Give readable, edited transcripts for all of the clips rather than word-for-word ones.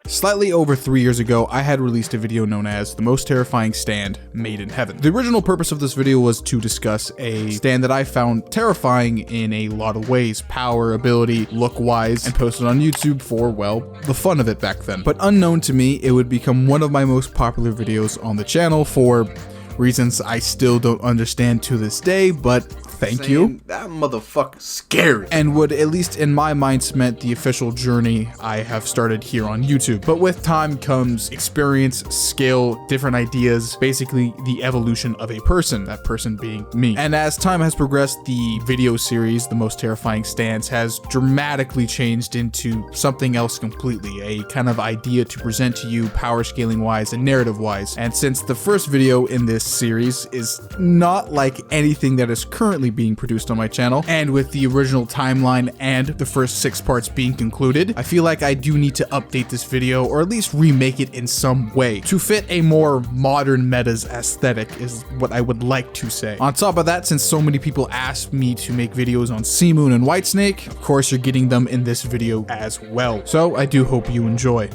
Slightly over 3 years ago, I had released a video known as The Most Terrifying Stand Made in Heaven. The original purpose of this video was to discuss a stand that I found terrifying in a lot of ways, power, ability, look-wise, and posted on YouTube for, well, the fun of it back then. But unknown to me, it would become one of my most popular videos on the channel for reasons I still don't understand to this day, but thank you. That motherfucker's scary. And would, at least in my mind, cement the official journey I have started here on YouTube. But with time comes experience, skill, different ideas, basically the evolution of a person, that person being me. And as time has progressed, the video series, The Most Terrifying Stands, has dramatically changed into something else completely, a kind of idea to present to you power scaling wise and narrative wise. And since the first video in this series is not like anything that is currently being produced on my channel, and with the original timeline and the first 6 parts being concluded, I feel like I do need to update this video, or at least remake it in some way to fit a more modern meta's aesthetic, is what I would like to say. On top of that, since so many people asked me to make videos on Seamoon and Whitesnake, of course you're getting them in this video as well. So I do hope you enjoy.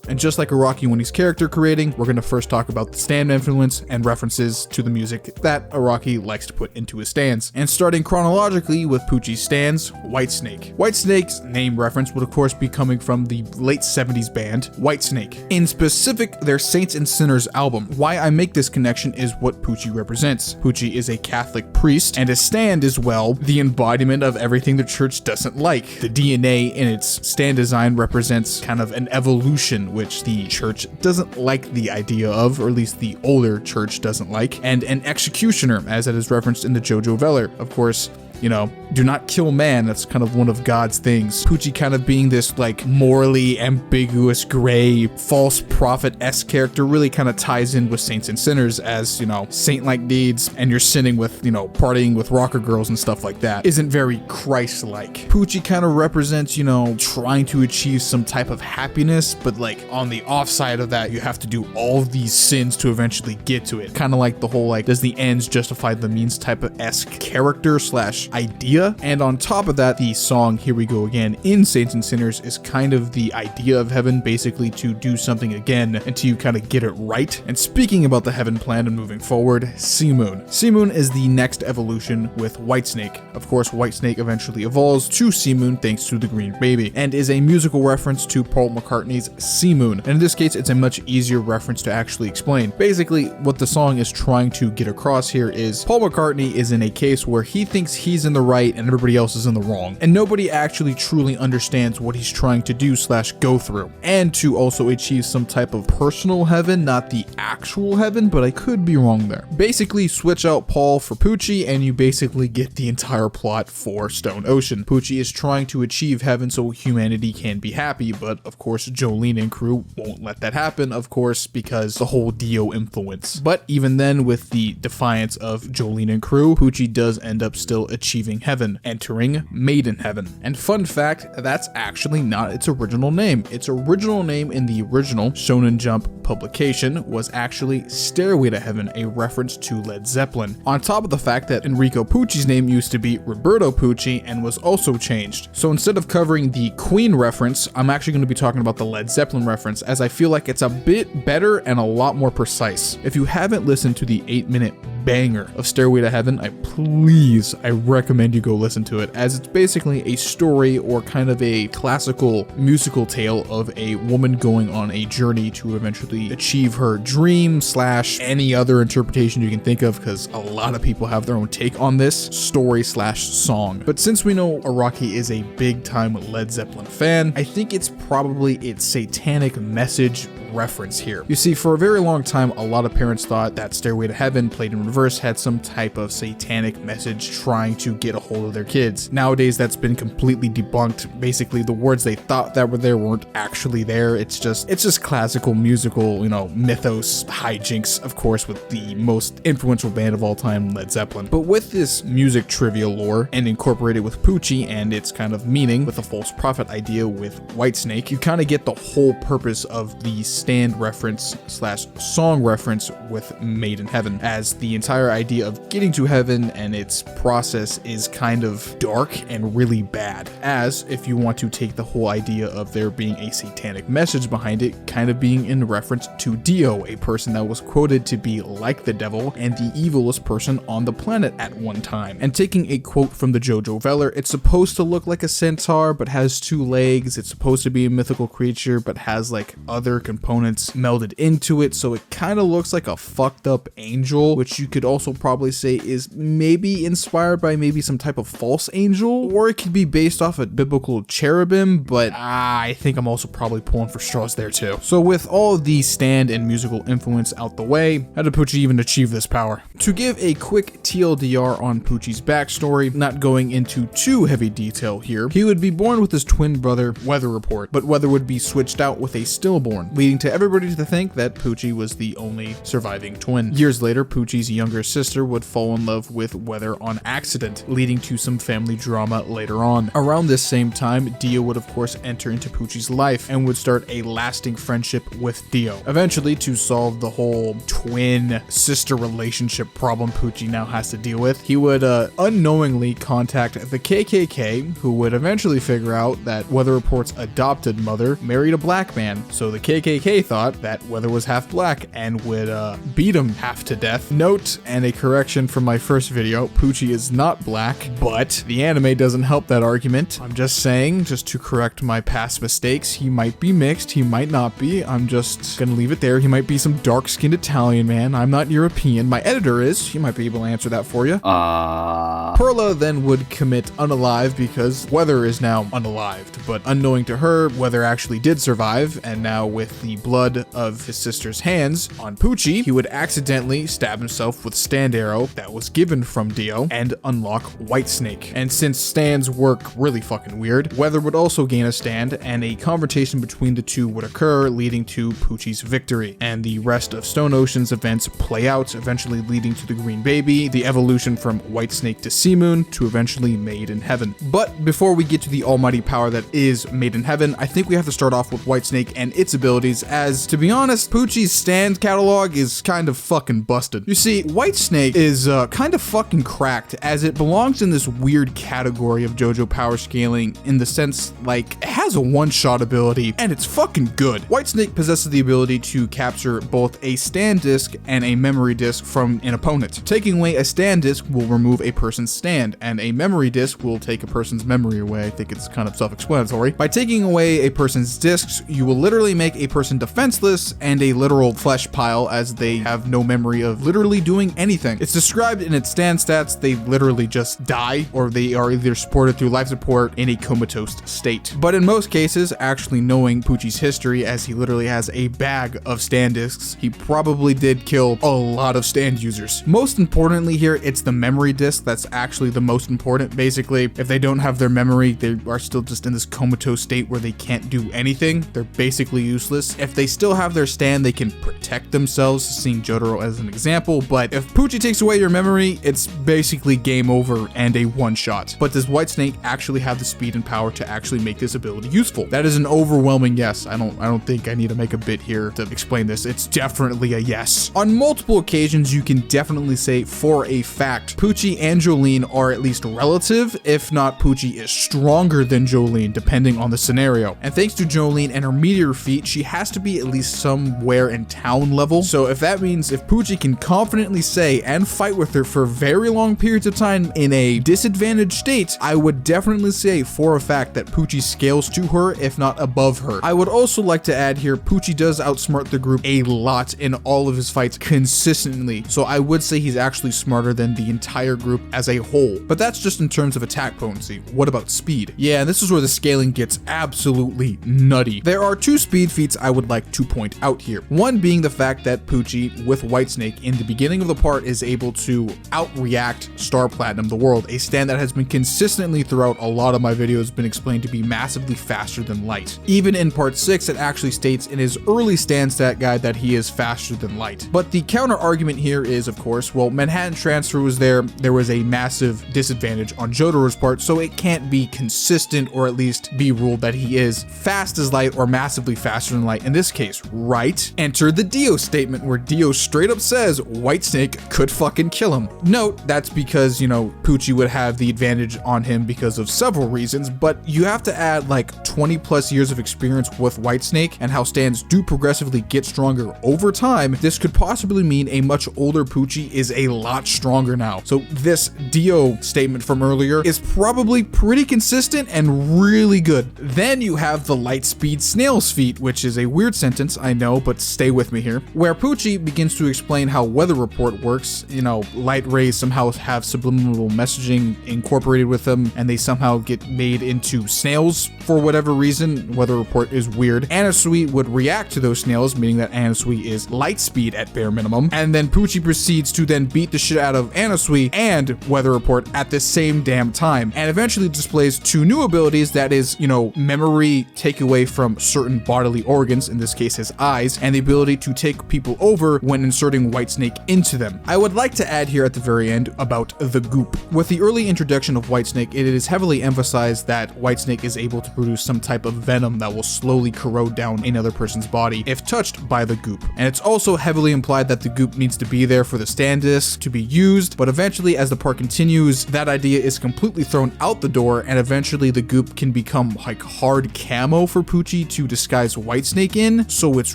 And just like Araki when he's character creating, we're going to first talk about the stand influence and references to the music that Araki likes to put into his stands. And starting chronologically with Pucci's stands, Whitesnake. Whitesnake's name reference would of course be coming from the late 70s band Whitesnake. In specific, their Saints and Sinners album. Why I make this connection is what Pucci represents. Pucci is a Catholic priest, and his stand is, well, the embodiment of everything the church doesn't like. The DNA in its stand design represents kind of an evolution which the church doesn't like the idea of, or at least the older church doesn't like, and an executioner, as it is referenced in the Jojo Veller. Of course, you know, do not kill man, that's kind of one of God's things. Pucci kind of being this like morally ambiguous, gray, false prophet-esque character really kind of ties in with Saints and Sinners, as, you know, saint-like deeds and you're sinning with, you know, partying with rocker girls and stuff like that isn't very Christ-like. Pucci kind of represents, you know, trying to achieve some type of happiness, but like on the offside of that, you have to do all of these sins to eventually get to it. Kind of like the whole like, does the ends justify the means type of esque character slash idea. And on top of that, the song Here We Go Again in Saints and Sinners is kind of the idea of heaven, basically to do something again until you kind of get it right. And speaking about the heaven plan and moving forward, Seamoon. Seamoon is the next evolution with Whitesnake. Of course, Whitesnake eventually evolves to Seamoon thanks to the Green Baby, and is a musical reference to Paul McCartney's Seamoon. And in this case, it's a much easier reference to actually explain. Basically, what the song is trying to get across here is Paul McCartney is in a case where he thinks he's in the right and everybody else is in the wrong, and nobody actually truly understands what he's trying to do slash go through, and to also achieve some type of personal heaven, not the actual heaven, but I could be wrong there. Basically, switch out Paul for Pucci and you basically get the entire plot for Stone Ocean. Pucci is trying to achieve heaven so humanity can be happy, but of course Jolene and crew won't let that happen, of course, because the whole Dio influence. But even then, with the defiance of Jolene and crew, Pucci does end up still achieving heaven, entering Maiden Heaven. And fun fact, that's actually not its original name. Its original name in the original Shonen Jump publication was actually Stairway to Heaven, a reference to Led Zeppelin. On top of the fact that Enrico Pucci's name used to be Roberto Pucci and was also changed. So instead of covering the Queen reference, I'm actually going to be talking about the Led Zeppelin reference, as I feel like it's a bit better and a lot more precise. If you haven't listened to the 8-minute banger of Stairway to Heaven, I recommend you go listen to it, as it's basically a story or kind of a classical musical tale of a woman going on a journey to eventually achieve her dream slash any other interpretation you can think of, because a lot of people have their own take on this story slash song. But since we know Araki is a big time Led Zeppelin fan, I think it's probably its satanic message reference here. You see, for a very long time, a lot of parents thought that Stairway to Heaven, played in reverse, had some type of satanic message trying to get a hold of their kids. Nowadays, that's been completely debunked. Basically, the words they thought that were there weren't actually there. It's just classical musical, you know, mythos hijinks, of course, with the most influential band of all time, Led Zeppelin. But with this music trivia lore and incorporated with Pucci and its kind of meaning with the false prophet idea with Whitesnake, you kind of get the whole purpose of the stand reference slash song reference with Made in Heaven, as the entire idea of getting to heaven and its process is kind of dark and really bad, as if you want to take the whole idea of there being a satanic message behind it, kind of being in reference to Dio, a person that was quoted to be like the devil and the evilest person on the planet at one time. And taking a quote from the Jojo Veller, it's supposed to look like a centaur but has 2 legs, it's supposed to be a mythical creature but has like other components melded into it, so it kind of looks like a fucked up angel, which you could also probably say is maybe inspired by maybe some type of false angel, or it could be based off a biblical cherubim, but I think I'm also probably pulling for straws there too. So with all of the stand and musical influence out the way, how did Pucci even achieve this power? To give a quick TLDR on Pucci's backstory, not going into too heavy detail here, he would be born with his twin brother, Weather Report, but Weather would be switched out with a stillborn, leading to everybody to think that Pucci was the only surviving twin. Years later, Pucci's younger sister would fall in love with Weather on accident, leading to some family drama later on. Around this same time, Dio would of course enter into Pucci's life and would start a lasting friendship with Dio. Eventually, to solve the whole twin sister relationship problem Pucci now has to deal with, he would unknowingly contact the KKK, who would eventually figure out that Weather Report's adopted mother married a black man, so the KKK thought that Weather was half black and would beat him half to death. Note, and a correction from my first video, Pucci is not black, but the anime doesn't help that argument. I'm just saying, just to correct my past mistakes, he might be mixed, he might not be. I'm just gonna leave it there. He might be some dark-skinned Italian man. I'm not European. My editor is. He might be able to answer that for you. Perla then would commit unalive because Weather is now unalived, but unknowing to her, Weather actually did survive, and now with the blood of his sister's hands on Pucci, he would accidentally stab himself with stand arrow that was given from Dio and unlock Whitesnake. And since stands work really fucking weird, Weather would also gain a stand, and a confrontation between the two would occur, leading to Pucci's victory. And the rest of Stone Ocean's events play out, eventually leading to the Green Baby, the evolution from Whitesnake to Sea Moon, to eventually Made in Heaven. But before we get to the almighty power that is Made in Heaven, I think we have to start off with Whitesnake and its abilities, as, to be honest, Pucci's stand catalog is kind of fucking busted. You see, Whitesnake is kind of fucking cracked, as it belongs in this weird category of JoJo power scaling in the sense, like, it has a one-shot ability, and it's fucking good. Whitesnake possesses the ability to capture both a stand disc and a memory disc from an opponent. Taking away a stand disc will remove a person's stand, and a memory disc will take a person's memory away. I think it's kind of self-explanatory. By taking away a person's discs, you will literally make a person defenseless and a literal flesh pile, as they have no memory of literally doing anything. It's described in its stand stats, they literally just die, or they are either supported through life support in a comatose state. But in most cases, actually knowing Pucci's history, as he literally has a bag of stand discs, he probably did kill a lot of stand users. Most importantly here, it's the memory disc that's actually the most important. Basically, if they don't have their memory, they are still just in this comatose state where they can't do anything. They're basically useless. If they still have their stand, they can protect themselves, seeing Jotaro as an example, but if Pucci takes away your memory, it's basically game over and a one-shot. But does Whitesnake actually have the speed and power to actually make this ability useful? That is an overwhelming yes. I don't think I need to make a bit here to explain this. It's definitely a yes. On multiple occasions, you can definitely say for a fact, Pucci and Jolene are at least relative, if not Pucci is stronger than Jolene, depending on the scenario. And thanks to Jolene and her meteor feat, she has to be at least somewhere in town level. So if that means if Pucci can confidently say and fight with her for very long periods of time in a disadvantaged state, I would definitely say for a fact that Pucci scales to her, if not above her. I would also like to add here, Pucci does outsmart the group a lot in all of his fights consistently, so I would say he's actually smarter than the entire group as a whole. But that's just in terms of attack potency. What about speed? Yeah, this is where the scaling gets absolutely nutty. There are two speed feats I would like to point out here. One being the fact that Pucci, with Whitesnake, in the beginning of the part is able to out-react Star Platinum the World, a stand that has been consistently throughout a lot of my videos been explained to be massively faster than light. Even in part 6, it actually states in his early stand stat guide that he is faster than light. But the counter argument here is, of course, well, Manhattan Transfer was there was a massive disadvantage on Jotaro's part, so it can't be consistent, or at least be ruled that he is fast as light or massively faster than light in this case, right? Enter the Dio statement, where Dio straight up says Whitesnake could fucking kill him. Note, that's because, you know, Pucci would have the advantage on him because of several reasons, but you have to add like 20 plus years of experience with Whitesnake and how stands do progressively get stronger over time. This could possibly mean a much older Pucci is a lot stronger now. So this Dio statement from earlier is probably pretty consistent and really good. Then you have the light speed snail's feet, which is a weird sentence, I know, but stay with me here, where Pucci begins to explain how weather report works. You know, light rays somehow have subliminal messaging incorporated with them, and they somehow get made into snails for whatever reason. Weather report is weird. Anasui would react to those snails, meaning that Anasui is light speed at bare minimum, and then Pucci proceeds to then beat the shit out of Anasui and weather report at the same damn time, and eventually displays two new abilities, that is, you know, memory takeaway from certain bodily organs, in this case his eyes, and the ability to take people over when inserting Whitesnake into them. I would like to add here at the very end about the goop. With the early introduction of Whitesnake, it is heavily emphasized that Whitesnake is able to produce some type of venom that will slowly corrode down another person's body if touched by the goop. And it's also heavily implied that the goop needs to be there for the stand disc to be used, but eventually as the part continues, that idea is completely thrown out the door, and eventually the goop can become like hard camo for Pucci to disguise Whitesnake in. So it's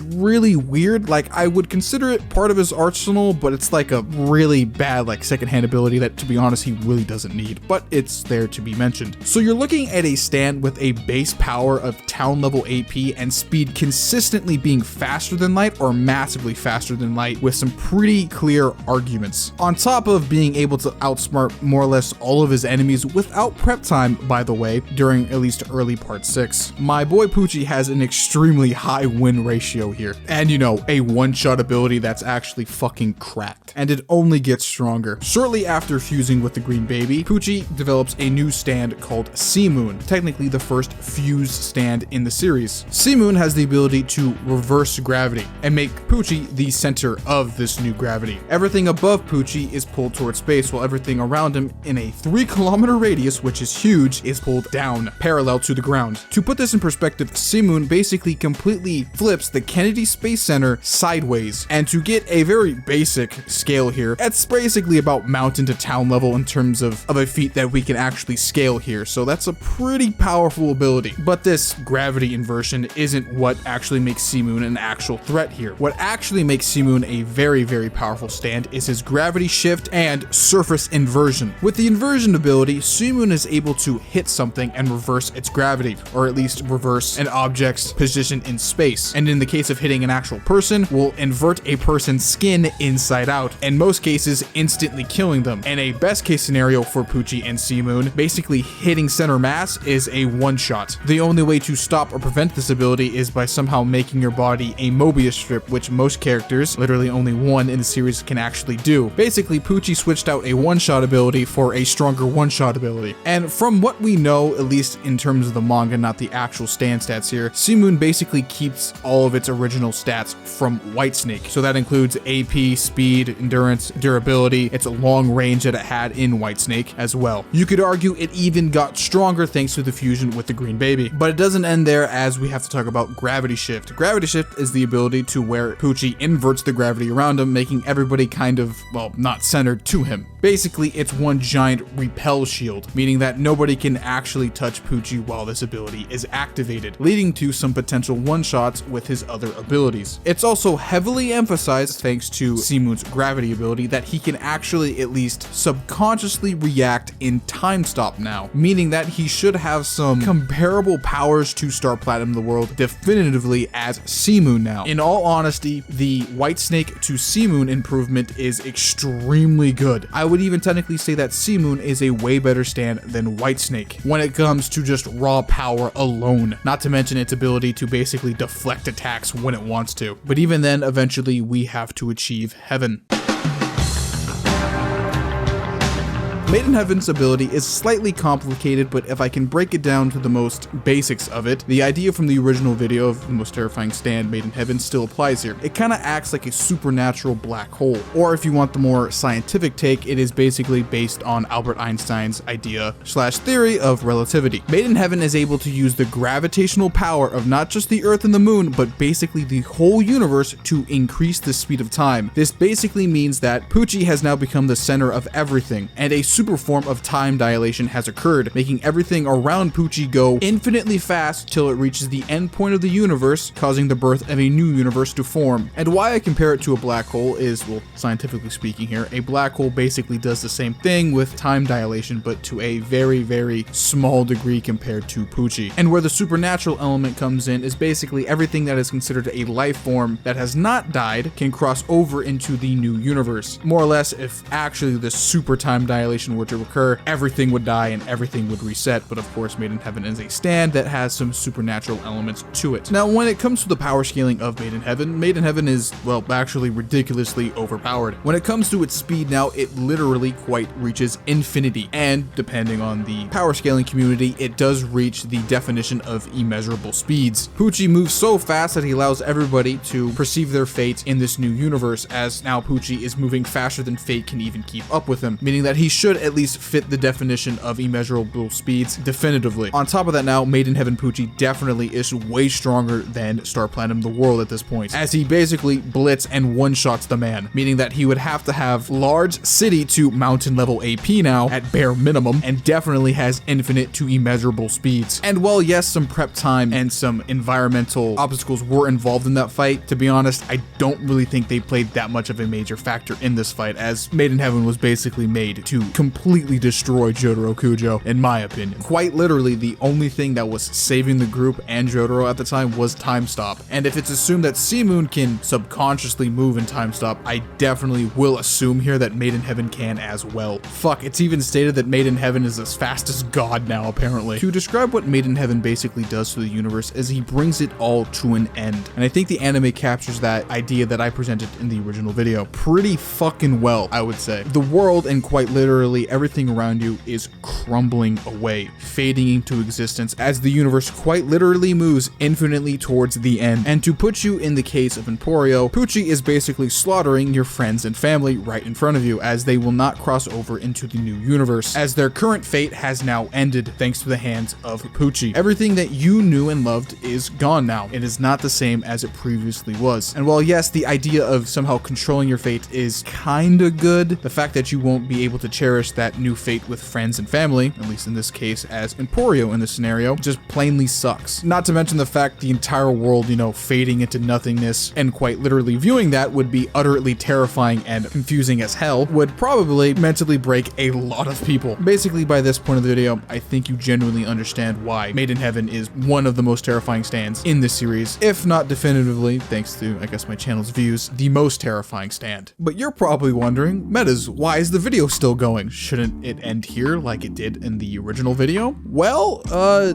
really weird. Like, I would consider it part of his arsenal, but it's like a really bad like secondhand ability that, to be honest, he really doesn't need, but it's there to be mentioned. So you're looking at a stand with a base power of town level AP and speed consistently being faster than light or massively faster than light, with some pretty clear arguments. On top of being able to outsmart more or less all of his enemies without prep time, by the way, during at least early part 6. My boy Pucci has an extremely high win ratio here, and you know, a one-shot ability that's actually fucking cracked, and it only gets stronger. Shortly after fusing with the Green Baby, Pucci develops a new stand called Sea Moon, technically the first fused stand in the series. Sea Moon has the ability to reverse gravity and make Pucci the center of this new gravity. Everything above Pucci is pulled towards space, while everything around him in a 3-kilometer radius, which is huge, is pulled down, parallel to the ground. To put this in perspective, Sea Moon basically completely flips the Kennedy Space Center sideways, and to get a very basic scale here, it's basically about mountain to town level in terms of a feat that we can actually scale here, so that's a pretty powerful ability. But this gravity inversion isn't what actually makes Sea Moon an actual threat here. What actually makes Sea Moon a very, very powerful stand is his gravity shift and surface inversion. With the inversion ability, Sea Moon is able to hit something and reverse its gravity, or at least reverse an object's position in space, and in the case of hitting an actual person, will invert a person's skin inside out, in most cases instantly killing them. And a best case scenario for Pucci and Sea Moon, basically hitting center mass, is a one-shot. The only way to stop or prevent this ability is by somehow making your body a Mobius strip, which most characters, literally only one in the series, can actually do. Basically, Pucci switched out a one-shot ability for a stronger one-shot ability. And from what we know, at least in terms of the manga, not the actual stand stats here, Sea Moon basically keeps all of its original stats from Whitesnake. So that includes AP, speed, endurance, durability, its long range that it had in Whitesnake as well. You could argue it even got stronger thanks to the fusion with the Green Baby. But it doesn't end there, as we have to talk about Gravity Shift. Gravity Shift is the ability to where Pucci inverts the gravity around him, making everybody kind of, well, not centered to him. Basically, it's one giant repel shield, meaning that nobody can actually touch Pucci while this ability is activated, leading to some potential one-shots with his other abilities. It's also heavily emphasized, thanks to Sea Moon's gravity ability, that he can actually at least subconsciously react in time stop now, meaning that he should have some comparable powers to Star Platinum the World definitively as Sea Moon now. In all honesty, the Whitesnake to Sea Moon improvement is extremely good. I would even technically say that Sea Moon is a way better stand than Whitesnake when it comes to just raw power alone, not to mention its ability to basically deflect attacks when it wants to. But even then, eventually we have to achieve heaven. Made in Heaven's ability is slightly complicated, but if I can break it down to the most basics of it, the idea from the original video of the most terrifying stand Made in Heaven still applies here. It kind of acts like a supernatural black hole, or if you want the more scientific take, it is basically based on Albert Einstein's idea / theory of relativity. Made in Heaven is able to use the gravitational power of not just the Earth and the Moon, but basically the whole universe to increase the speed of time. This basically means that Pucci has now become the center of everything, and a super form of time dilation has occurred, making everything around Pucci go infinitely fast till it reaches the end point of the universe, causing the birth of a new universe to form. And why I compare it to a black hole is, well, scientifically speaking here, a black hole basically does the same thing with time dilation, but to a very, very small degree compared to Pucci. And where the supernatural element comes in is basically everything that is considered a life form that has not died can cross over into the new universe. More or less, if actually the super time dilation were to occur, everything would die and everything would reset, but of course Made in Heaven is a stand that has some supernatural elements to it. Now, when it comes to the power scaling of Made in Heaven is, well, actually ridiculously overpowered. When it comes to its speed now, it literally quite reaches infinity, and depending on the power scaling community, it does reach the definition of immeasurable speeds. Pucci moves so fast that he allows everybody to perceive their fate in this new universe, as now Pucci is moving faster than fate can even keep up with him, meaning that he should at least fit the definition of immeasurable speeds definitively. On top of that now, Made in Heaven Pucci definitely is way stronger than Star Platinum the World at this point, as he basically blitz and one-shots the man, meaning that he would have to have large city to mountain level AP now at bare minimum, and definitely has infinite to immeasurable speeds. And while yes, some prep time and some environmental obstacles were involved in that fight, to be honest, I don't really think they played that much of a major factor in this fight, as Made in Heaven was basically made to completely destroy Jotaro Kujo, in my opinion. Quite literally, the only thing that was saving the group and Jotaro at the time was time stop. And if it's assumed that C-Moon can subconsciously move in time stop, I definitely will assume here that Made in Heaven can as well. Fuck, it's even stated that Made in Heaven is as fast as God now, apparently. To describe what Made in Heaven basically does to the universe is he brings it all to an end. And I think the anime captures that idea that I presented in the original video pretty fucking well, I would say. The world, and quite literally everything around you, is crumbling away, fading into existence as the universe quite literally moves infinitely towards the end. And to put you in the case of Emporio, Pucci is basically slaughtering your friends and family right in front of you, as they will not cross over into the new universe, as their current fate has now ended thanks to the hands of Pucci. Everything that you knew and loved is gone now. It is not the same as it previously was. And while yes, the idea of somehow controlling your fate is kinda good, the fact that you won't be able to cherish that new fate with friends and family, at least in this case as Emporio in this scenario, just plainly sucks. Not to mention the fact the entire world, fading into nothingness, and quite literally viewing that would be utterly terrifying and confusing as hell, would probably mentally break a lot of people. Basically, by this point of the video, I think you genuinely understand why Made in Heaven is one of the most terrifying stands in this series, if not definitively, thanks to, I guess, my channel's views, the most terrifying stand. But you're probably wondering, Metas, why is the video still going? Shouldn't it end here like it did in the original video? Well,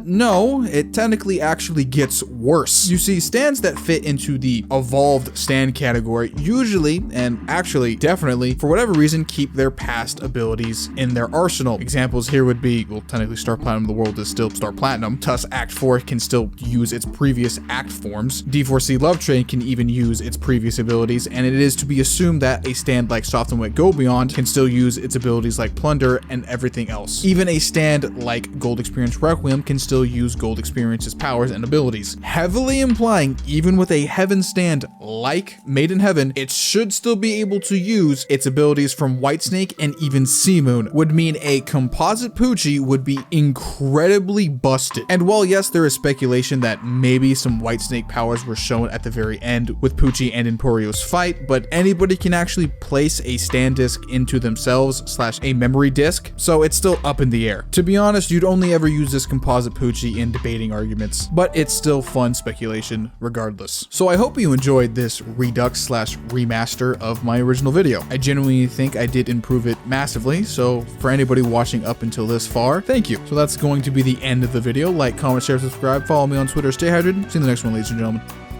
no, it technically actually gets worse. You see, stands that fit into the evolved stand category usually, and actually definitely, for whatever reason, keep their past abilities in their arsenal. Examples here would be, well, technically Star Platinum the World is still Star Platinum, thus Act 4 can still use its previous act forms, D4C Love Train can even use its previous abilities, and it is to be assumed that a stand like Soft and Wet Go Beyond can still use its abilities like Plunder and everything else. Even a stand like Gold Experience Requiem can still use Gold Experience's powers and abilities, heavily implying even with a Heaven stand like Made in Heaven, it should still be able to use its abilities from Whitesnake and even C-Moon, would mean a Composite Pucci would be incredibly busted. And while yes, there is speculation that maybe some Whitesnake powers were shown at the very end with Pucci and Emporio's fight, but anybody can actually place a stand disc into themselves / a memory disc, so it's still up in the air. To be honest, you'd only ever use this Composite Pucci in debating arguments, but it's still fun speculation regardless. So I hope you enjoyed this redux / remaster of my original video. I genuinely think I did improve it massively, so for anybody watching up until this far, thank you. So that's going to be the end of the video. Like, comment, share, subscribe, follow me on Twitter, stay hydrated. See you in the next one, ladies and gentlemen.